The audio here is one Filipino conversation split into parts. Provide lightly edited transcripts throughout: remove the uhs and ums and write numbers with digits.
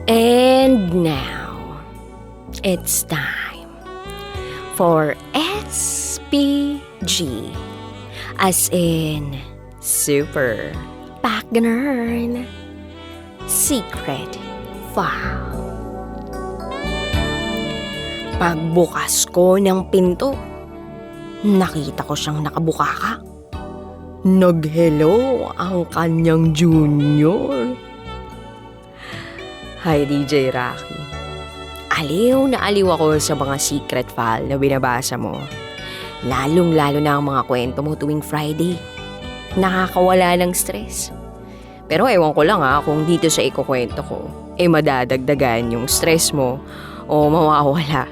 And now, it's time for SPG, as in Super Pagganern Secret File. Pagbukas ko ng pinto, nakita ko siyang nakabukaka. Nag-hello ang kanyang junior. Hi, DJ Rocky. Aliw na aliw ako sa mga secret file na binabasa mo. Lalong-lalo na ang mga kwento mo tuwing Friday. Nakakawala ng stress. Pero ewan ko lang kung dito sa ikukwento ko, madadagdagan yung stress mo o mawawala.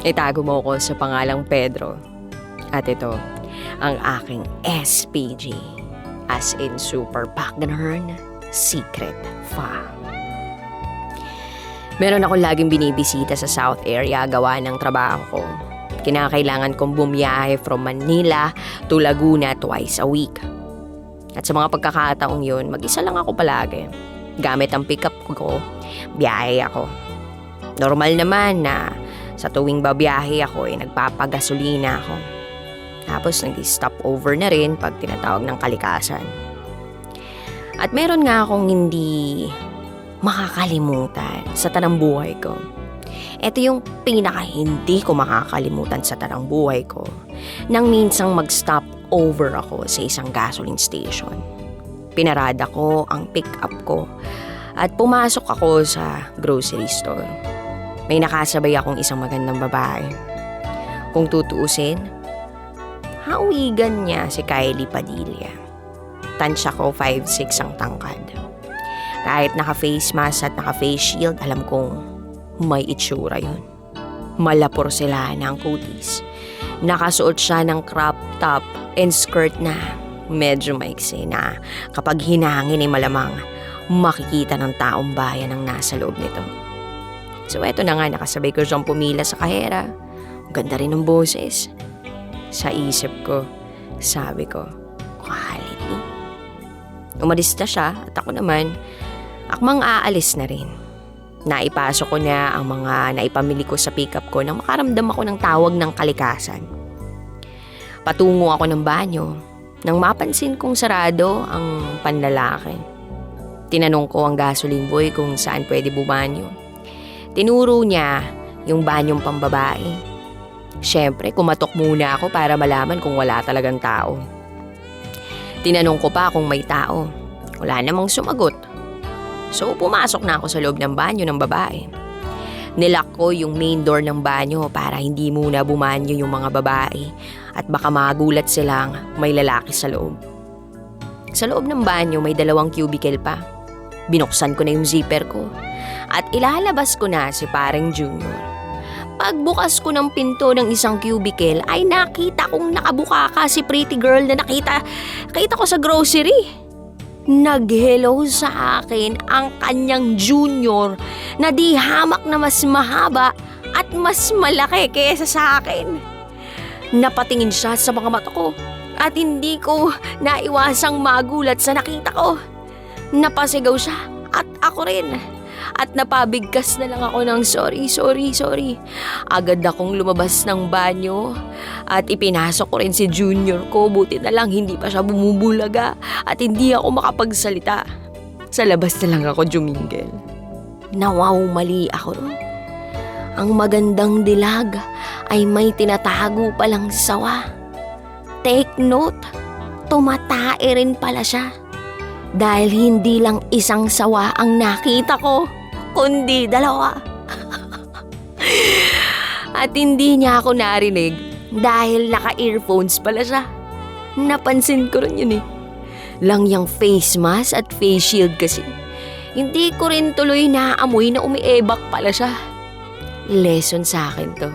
Itago mo ko sa pangalang Pedro. At ito, ang aking SPG, as in Super Pagganern Secret File. Meron akong laging binibisita sa South area gawa ng trabaho ko. Kinakailangan kong bumiyahe from Manila to Laguna twice a week. At sa mga pagkakataong yun, mag-isa lang ako palagi. Gamit ang pickup ko, biyahe ako. Normal naman na sa tuwing babiyahe ako, nagpapagasolina ako. Tapos nag-stop over na rin pag tinatawag ng kalikasan. At meron nga akong hindi makakalimutan sa tanang buhay ko. Ito yung pinaka hindi ko makakalimutan sa tanang buhay ko nang minsang mag-stop over ako sa isang gasoline station. Pinarada ko ang pick-up ko at pumasok ako sa grocery store. May nakasabay akong isang magandang babae. Kung tutuusin, hawigan niya si Kylie Padilla. Tansya ko 5'6" ang tangkad. Kahit naka-face mask at naka-face shield, alam kong may itsura yun. Malapor sila ng kutis. Nakasuot siya ng crop top and skirt na medyo maiksi na kapag hinangin malamang makikita ng taong bayan ang nasa loob nito. So eto na nga, nakasabay ko siyang pumila sa kahera. Ganda rin ng boses. Sa isip ko, sabi ko, quality. Umalis na siya at ako naman, akmang aalis na rin. Naipasok ko na ang mga naipamili ko sa pickup ko nang makaramdam ako ng tawag ng kalikasan. Patungo ako ng banyo nang mapansin kong sarado ang panlalaki. Tinanong ko ang gasoline boy kung saan pwede bumanyo. Tinuro niya yung banyong pambabae. Siyempre, kumatok muna ako para malaman kung wala talagang tao. Tinanong ko pa kung may tao. Wala namang sumagot. So, pumasok na ako sa loob ng banyo ng babae. Nilock ko yung main door ng banyo para hindi muna bumanyo yung mga babae at baka magulat silang may lalaki sa loob. Sa loob ng banyo may 2 cubicle pa. Binuksan ko na yung zipper ko at ilalabas ko na si pareng Junior. Pagbukas ko ng pinto ng isang cubicle ay nakita kong nakabukaka si pretty girl na nakita ko sa grocery. Nag-hello sa akin ang kanyang junior na di hamak na mas mahaba at mas malaki kaysa sa akin. Napatingin siya sa mga mata ko at hindi ko naiwasang magulat sa nakita ko. Napasigaw siya at ako rin. At napabigkas na lang ako ng sorry. Agad akong lumabas ng banyo at ipinasok ko rin si junior ko. Buti na lang hindi pa siya bumubulaga at hindi ako makapagsalita. Sa labas na lang ako jumingel. Mali ako ron. Ang magandang dilag ay may tinatago palang sawa. Take note, tumatae rin pala siya. Dahil hindi lang isang sawa ang nakita ko, kundi 2. At hindi niya ako narinig dahil naka-earphones pala siya. Napansin ko rin yun Lang yung face mask at face shield kasi. Hindi ko rin tuloy naamoy na umiebak pala siya. Lesson sa akin to.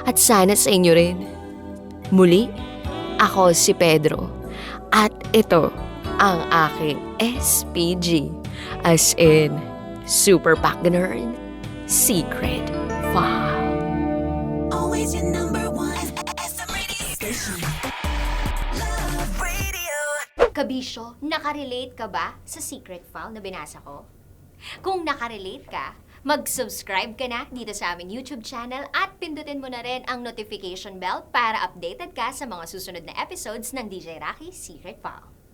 At sana sa inyo rin. Muli, ako si Pedro. At ito ang aking SPG, as in Super Pagganern Secret File. Always your number one SM radio station. Love Radio. Kabisyo, nakarelate ka ba sa secret file na binasa ko? Kung nakarelate ka, mag-subscribe ka na dito sa aming YouTube channel at pindutin mo na rin ang notification bell para updated ka sa mga susunod na episodes ng DJ Rocky Secret File.